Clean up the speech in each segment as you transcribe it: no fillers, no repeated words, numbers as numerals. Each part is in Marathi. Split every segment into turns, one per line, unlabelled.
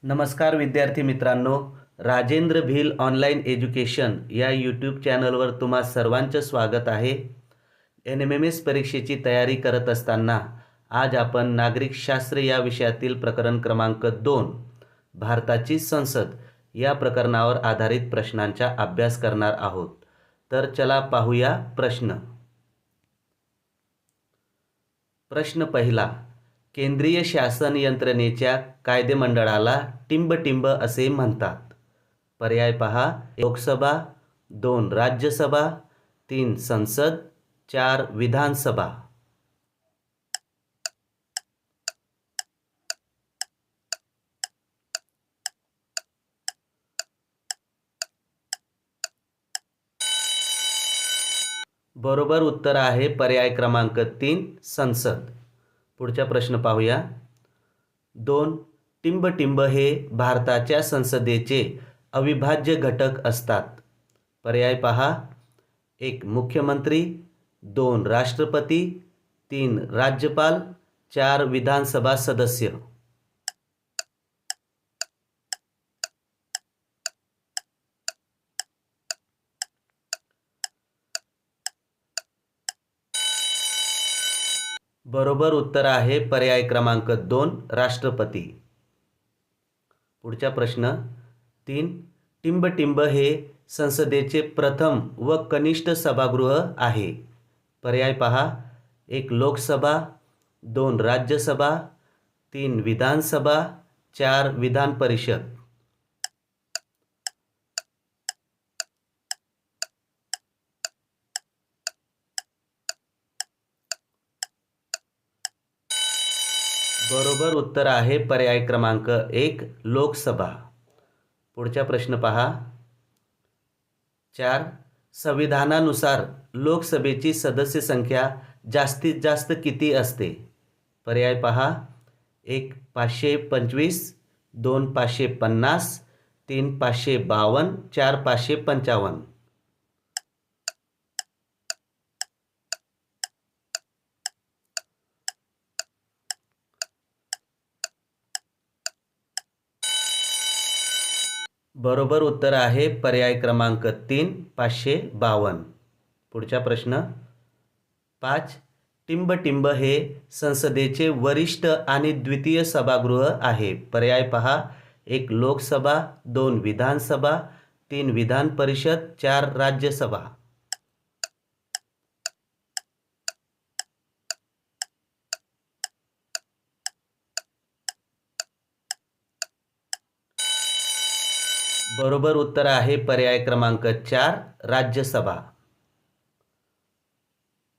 नमस्कार विद्यार्थी मित्रांनो, राजेंद्र भिल ऑनलाईन एज्युकेशन या यूट्यूब चॅनलवर तुम्हा सर्वांचं स्वागत आहे. NMMS परीक्षेची तयारी करत असताना आज आपण नागरिक शास्त्र या विषयातील प्रकरण क्रमांक 2 भारताची संसद या प्रकरणावर आधारित प्रश्नांचा अभ्यास करणार आहोत. तर चला पाहूया प्रश्न. प्रश्न पहिला. केंद्रीय शासन यंत्रणेच्या कायदेमंडळाला टिंब असे म्हणतात. पर्याय पहा. लोकसभा, 2 राज्यसभा, 3 संसद, 4 विधानसभा. बरोबर उत्तर आहे पर्याय क्रमांक 3 संसद. पुढचा प्रश्न पाहूया. 2 टिंब हे भारताच्या संसदेचे अविभाज्य घटक असतात. पर्याय पहा. 1 मुख्यमंत्री, 2 राष्ट्रपती, 3 राज्यपाल, 4 विधानसभा सदस्य. बरोबर उत्तर आहे पर्याय क्रमांक 2 राष्ट्रपती. पुढचा प्रश्न. 3 टिंब हे संसदेचे प्रथम व कनिष्ठ सभागृह आहे. पर्याय पहा. 1 लोकसभा, 2 राज्यसभा, 3 विधानसभा, 4 विधान परिषद. बरोबर उत्तर आहे पर्याय क्रमांक 1 लोकसभा. पुढचा प्रश्न पहा. 4 संविधानानुसार लोकसभेची सदस्य संख्या जास्तीत जास्त किती असते. पर्याय पहा. 1 525, 2 550, 3 552, 4 555. बरोबर उत्तर आहे पर्याय क्रमांक 3 552. पुढचा प्रश्न. 5 टिंब हे संसदेचे वरिष्ठ आणि द्वितीय सभागृह आहे. पर्याय पहा. 1 लोकसभा, 2 विधानसभा, 3 विधान परिषद, 4 राज्यसभा. बरोबर उत्तर आहे पर्याय क्रमांक 4 राज्यसभा.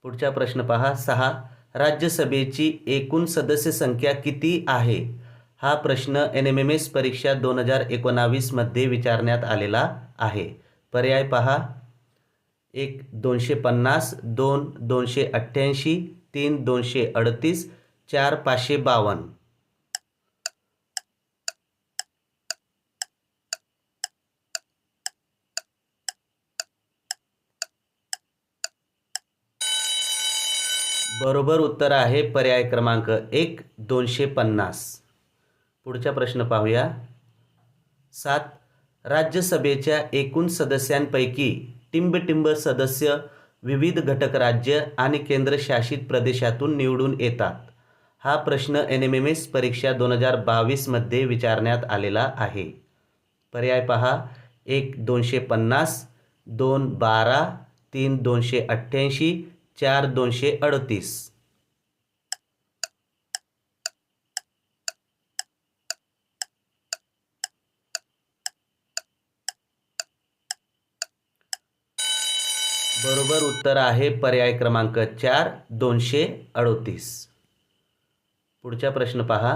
पुढचा प्रश्न पहा. 6 राज्यसभेची एकूण सदस्य संख्या किती आहे. हा प्रश्न NMMS परीक्षा 2019 मध्ये विचारण्यात आलेला आहे. पर्याय पहा. 1 250, 2 288, 3 238, 4 552. बरोबर उत्तर आहे पर्याय क्रमांक 1 250. पुढचा प्रश्न पाहूया. 7 राज्यसभेच्या एकूण सदस्यांपैकी टिंब सदस्य विविध घटक राज्य आणि केंद्रशासित प्रदेशातून निवडून येतात. हा प्रश्न NMMS परीक्षा 2022 मध्ये विचारण्यात आलेला आहे. पर्याय पहा. 1 250, 2 12, 3 288, 4 238. बरोबर उत्तर आहे पर्याय क्रमांक 4 238. पुढचा प्रश्न पहा.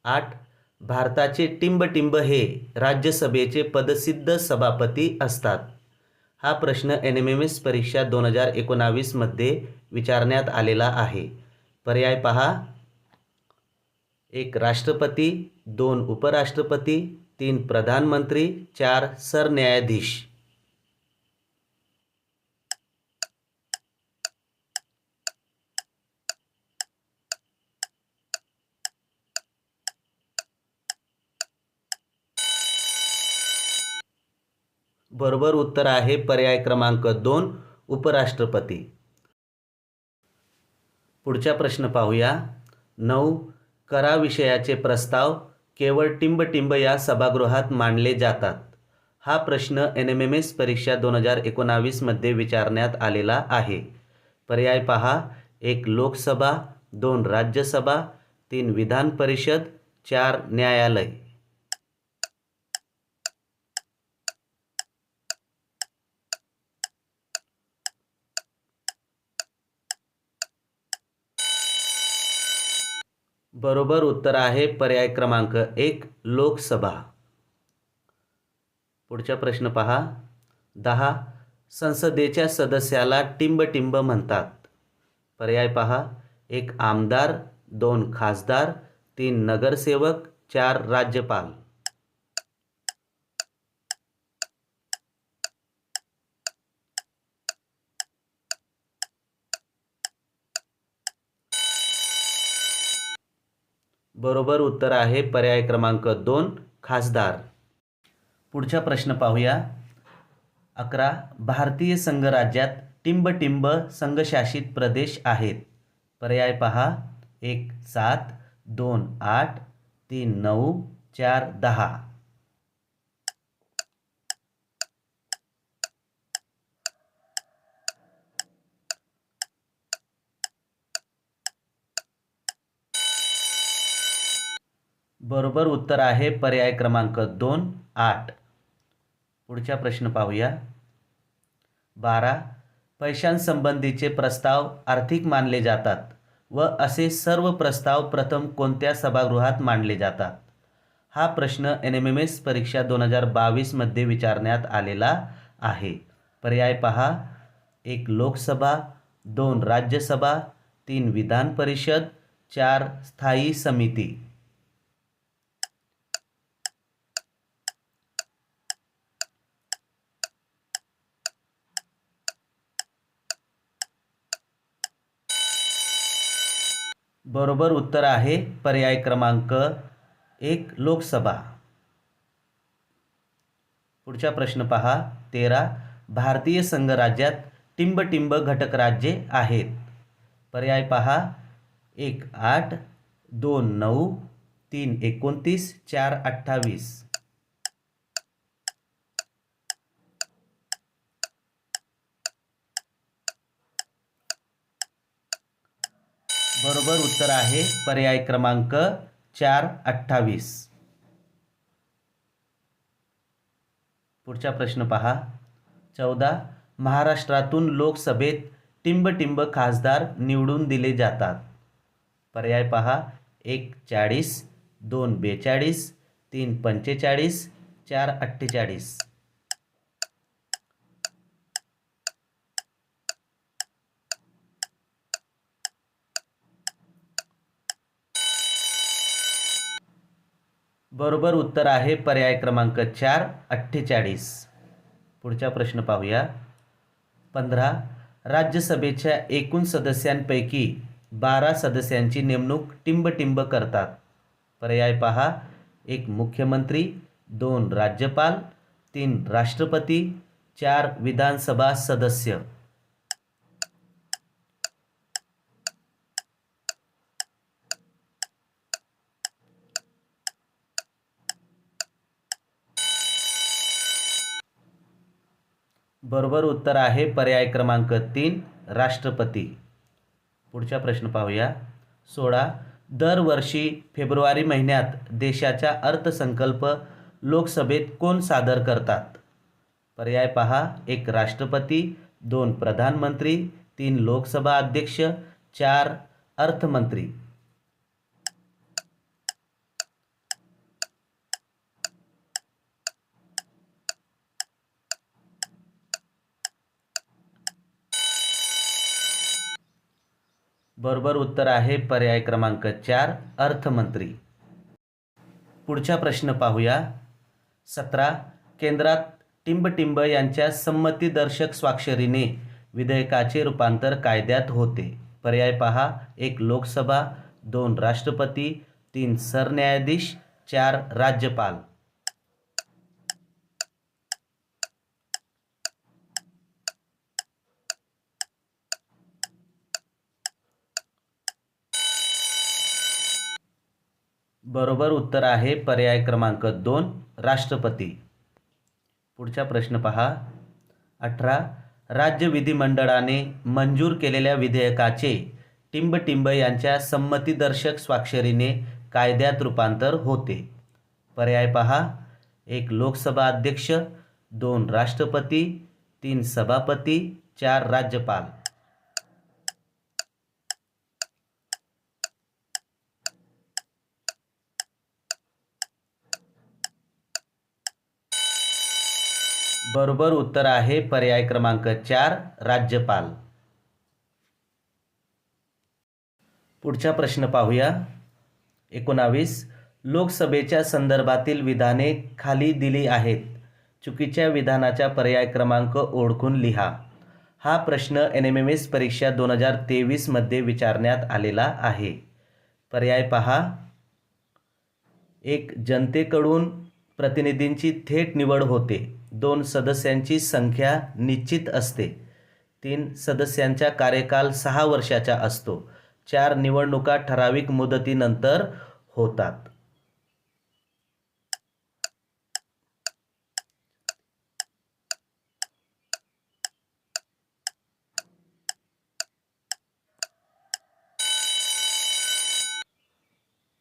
8 भारताचे टिंब हे राज्यसभेचे पदसिद्ध सभापती असतात. हा प्रश्न NMMS परीक्षा 2019 मध्ये विचारण्यात आलेला आहे. पर्याय पहा. 1 राष्ट्रपती, 2 उपराष्ट्रपती, 3 प्रधानमंत्री, 4 सरन्यायाधीश. बरोबर उत्तर आहे पर्याय क्रमांक 2 उपराष्ट्रपती. पुढचा प्रश्न पाहूया. 9 करा विषयाचे प्रस्ताव केवळ टिंबटिंब या सभागृहात मांडले जातात. हा प्रश्न NMMS परीक्षा 2019 मध्ये विचारण्यात आलेला आहे. पर्याय पहा. 1 लोकसभा, 2 राज्यसभा, 3 विधान परिषद, 4 न्यायालय. बरोबर उत्तर आहे पर्याय क्रमांक 1 लोकसभा. पुढचा प्रश्न पहा. 10 संसदेच्या सदस्याला टिंबटिंब म्हणतात. पर्याय पहा. 1 आमदार, 2 खासदार, 3 नगरसेवक, 4 राज्यपाल. बरोबर उत्तर आहे पर्याय क्रमांक 2 खासदार. पुढचा प्रश्न पाहूया. 11 भारतीय संघराज्यात टिंबटिंब संघशासित प्रदेश आहेत. पर्याय पहा. 1 7, 2 8, 3 9, 4 10. बरोबर उत्तर आहे पर्याय क्रमांक 2 8. पुढचा प्रश्न पाहूया. 12 पैशांसंबंधीचे प्रस्ताव आर्थिक मानले जातात व असे सर्व प्रस्ताव प्रथम कोणत्या सभागृहात मांडले जातात. हा प्रश्न NMMS परीक्षा 2022 मध्ये विचारण्यात आलेला आहे. पर्याय पहा. 1 लोकसभा, 2 राज्यसभा, 3 विधान परिषद, 4 स्थायी समिती. बरोबर उत्तर आहे पर्याय क्रमांक 1 लोकसभा. पुढचा प्रश्न पहा. 13 भारतीय संघराज्यात टिंबटिंब घटक राज्ये आहेत. पर्याय पहा. 1 8, 2 9, 3 29, 4 28. बरोबर उत्तर आहे पर्याय क्रमांक 4 28. पुढचा प्रश्न पहा. 14 महाराष्ट्रातून लोकसभेत टिंबटिंब खासदार निवडून दिले जातात. पर्याय पहा. 1 40, 2 42, 3 45, 4 48. बरोबर उत्तर आहे पर्याय क्रमांक 4 48. पुढचा प्रश्न पाहूया. 15 राज्यसभेच्या एकूण सदस्यांपैकी 12 सदस्यांची नेमणूक टिंबटिंब करतात. पर्याय पहा. 1 मुख्यमंत्री, 2 राज्यपाल, 3 राष्ट्रपती, 4 विधानसभा सदस्य. बरोबर उत्तर आहे पर्याय क्रमांक 3 राष्ट्रपती. पुढचा प्रश्न पाहूया. 16 दरवर्षी फेब्रुवारी महिन्यात देशाचा अर्थसंकल्प लोकसभेत कोण सादर करतात. पर्याय पहा. 1 राष्ट्रपती, 2 प्रधानमंत्री, 3 लोकसभा अध्यक्ष, 4 अर्थमंत्री. बरोबर उत्तर आहे पर्याय क्रमांक 4 अर्थमंत्री. पुढचा प्रश्न पाहूया. 17 केंद्रात टिंबटिंब यांच्या संमतीदर्शक स्वाक्षरीने विधेयकाचे रूपांतर कायद्यात होते. पर्याय पहा. 1 लोकसभा, 2 राष्ट्रपती, 3 सरन्यायाधीश, 4 राज्यपाल. बरोबर उत्तर आहे पर्याय क्रमांक 2 राष्ट्रपती. पुढचा प्रश्न पहा. 18 राज्य विधिमंडळाने मंजूर केलेल्या विधेयकाचे टिंबटिंब यांच्या संमतीदर्शक स्वाक्षरीने कायद्यात रूपांतर होते. पर्याय पहा. 1 लोकसभा अध्यक्ष, 2 राष्ट्रपती, 3 सभापती, 4 राज्यपाल. बरोबर उत्तर आहे पर्याय क्रमांक 4 राज्यपाल. पुढचा प्रश्न पाहूया. 19 लोकसभेच्या संदर्भातील विधाने खाली दिली आहेत. चुकीच्या विधानाचा पर्याय क्रमांक ओळखून लिहा. हा प्रश्न NMMS परीक्षा 2023 मध्ये विचारण्यात आलेला आहे. पर्याय पहा. 1 जनतेकडून प्रतिनिधींची थेट निवड होते. 2 सदस्यांची संख्या निश्चित असते. 3 सदस्यांचा कार्यकाल 6 वर्षाचा असतो. 4 निवडणुका ठराविक मुदतीनंतर होतात.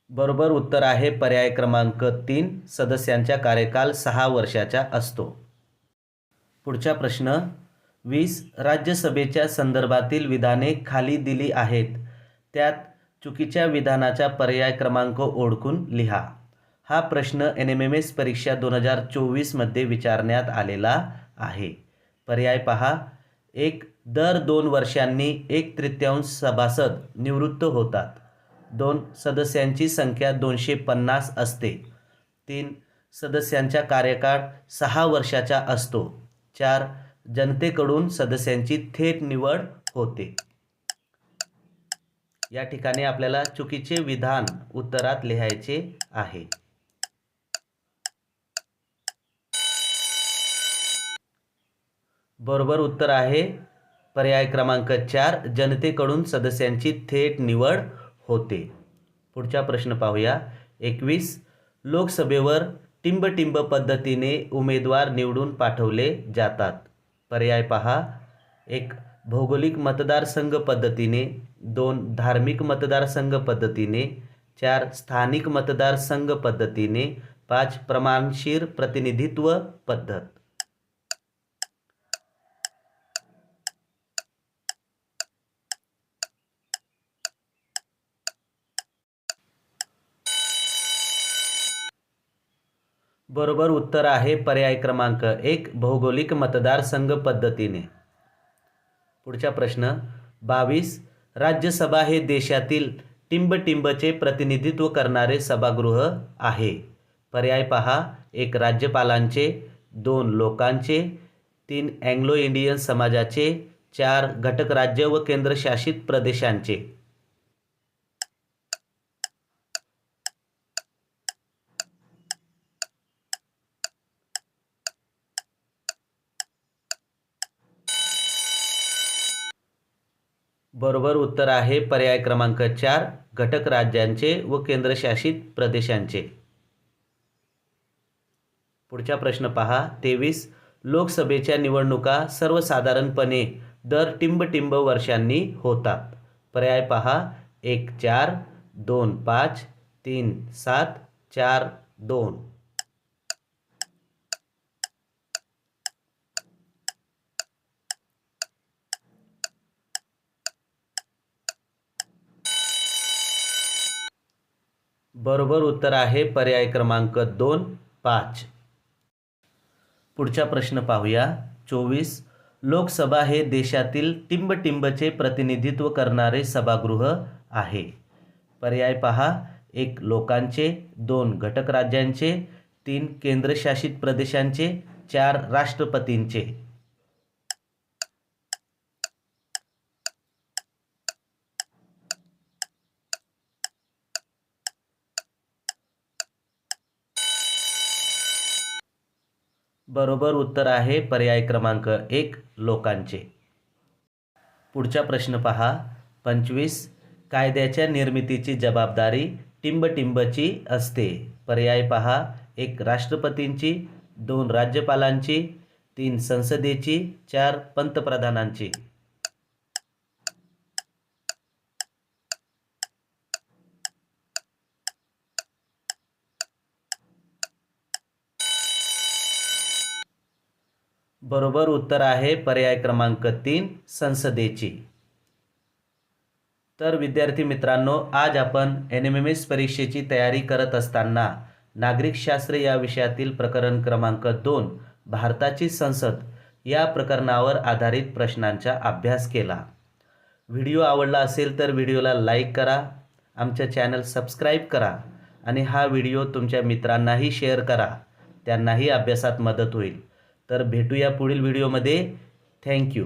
बरोबर उत्तर आहे पर्याय क्रमांक 3 सदस्यांचा कार्यकाल 6 वर्षाचा असतो. पुढचा प्रश्न. 20 राज्यसभेच्या संदर्भातील विधाने खाली दिली आहेत. त्यात चुकीच्या विधानाचा पर्याय क्रमांक ओळखून लिहा. हा प्रश्न NMMS परीक्षा 2024 मध्ये विचारण्यात आलेला आहे. पर्याय पहा. 1 दर 2 वर्षांनी 1/3 सभासद निवृत्त होतात. 2 सदस्यांची संख्या 250 असते. 3 सदस्यांचा कार्यकाळ 6 वर्षाचा असतो. 4 जनतेकडून सदस्यांची थेट निवड होते. या ठिकाणी आपल्याला चुकीचे विधान उत्तरात लिहायचे आहे. बरोबर उत्तर आहे पर्याय क्रमांक 4 जनतेकडून सदस्यांची थेट निवड होते. पुढचा प्रश्न पाहूया. 21 लोकसभेवर टिंबटिंब पद्धतीने उमेदवार निवडून पाठवले जातात. पर्याय पहा. 1 भौगोलिक मतदारसंघ पद्धतीने, 2 धार्मिक मतदारसंघ पद्धतीने, 4 स्थानिक मतदारसंघ पद्धतीने, 5 प्रमाणशीर प्रतिनिधित्व पद्धत. बरोबर उत्तर आहे पर्याय क्रमांक 1 भौगोलिक मतदारसंघ पद्धतीने. पुढचा प्रश्न. 22 राज्यसभा हे देशातील टिंबटिंबचे प्रतिनिधित्व करणारे सभागृह आहे. पर्याय पहा. 1 राज्यपालांचे, 2 लोकांचे, 3 अँग्लो इंडियन समाजाचे, 4 घटक राज्य व केंद्रशासित प्रदेशांचे. बरोबर उत्तर आहे पर्याय क्रमांक 4 घटक राज्यांचे व केंद्रशासित प्रदेशांचे. पुढचा प्रश्न पहा. 23 लोकसभेच्या निवडणुका सर्वसाधारणपणे दर टिंबटिंब वर्षांनी होतात. पर्याय पहा. 1 4, 2 5, 3 7, 4 2. बरोबर उत्तर आहे पर्याय क्रमांक 2 5. पुढचा प्रश्न पाहूया. 24 लोकसभा हे देशातील टिंबटिंबचे प्रतिनिधित्व करणारे सभागृह आहे. पर्याय पहा. 1 लोकांचे, 2 घटक राज्यांचे, 3 केंद्रशासित प्रदेशांचे, 4 राष्ट्रपतींचे. बरोबर उत्तर आहे पर्याय क्रमांक 1 लोकांचे. पुढचा प्रश्न पहा. 25 कायद्याच्या निर्मितीची जबाबदारी टिंबटिंबची असते? पर्याय पहा. 1 राष्ट्रपतींची, 2 राज्यपालांची, 3 संसदेची, 4 पंतप्रधानांची. बरोबर उत्तर आहे पर्याय क्रमांक 3 संसदेची. तर विद्यार्थी मित्रांनो, आज आपण NMMS परीक्षेची तयारी करत असताना नागरिकशास्त्र या विषयातील प्रकरण क्रमांक 2 भारताची संसद या प्रकरणावर आधारित प्रश्नांचा अभ्यास केला. व्हिडिओ आवडला असेल तर व्हिडिओला लाईक करा, आमच्या चॅनल सबस्क्राईब करा आणि हा व्हिडिओ तुमच्या मित्रांनाही शेअर करा, त्यांनाही अभ्यासात मदत होईल. तर भेटूया पुढील व्हिडिओमध्ये. थँक्यू.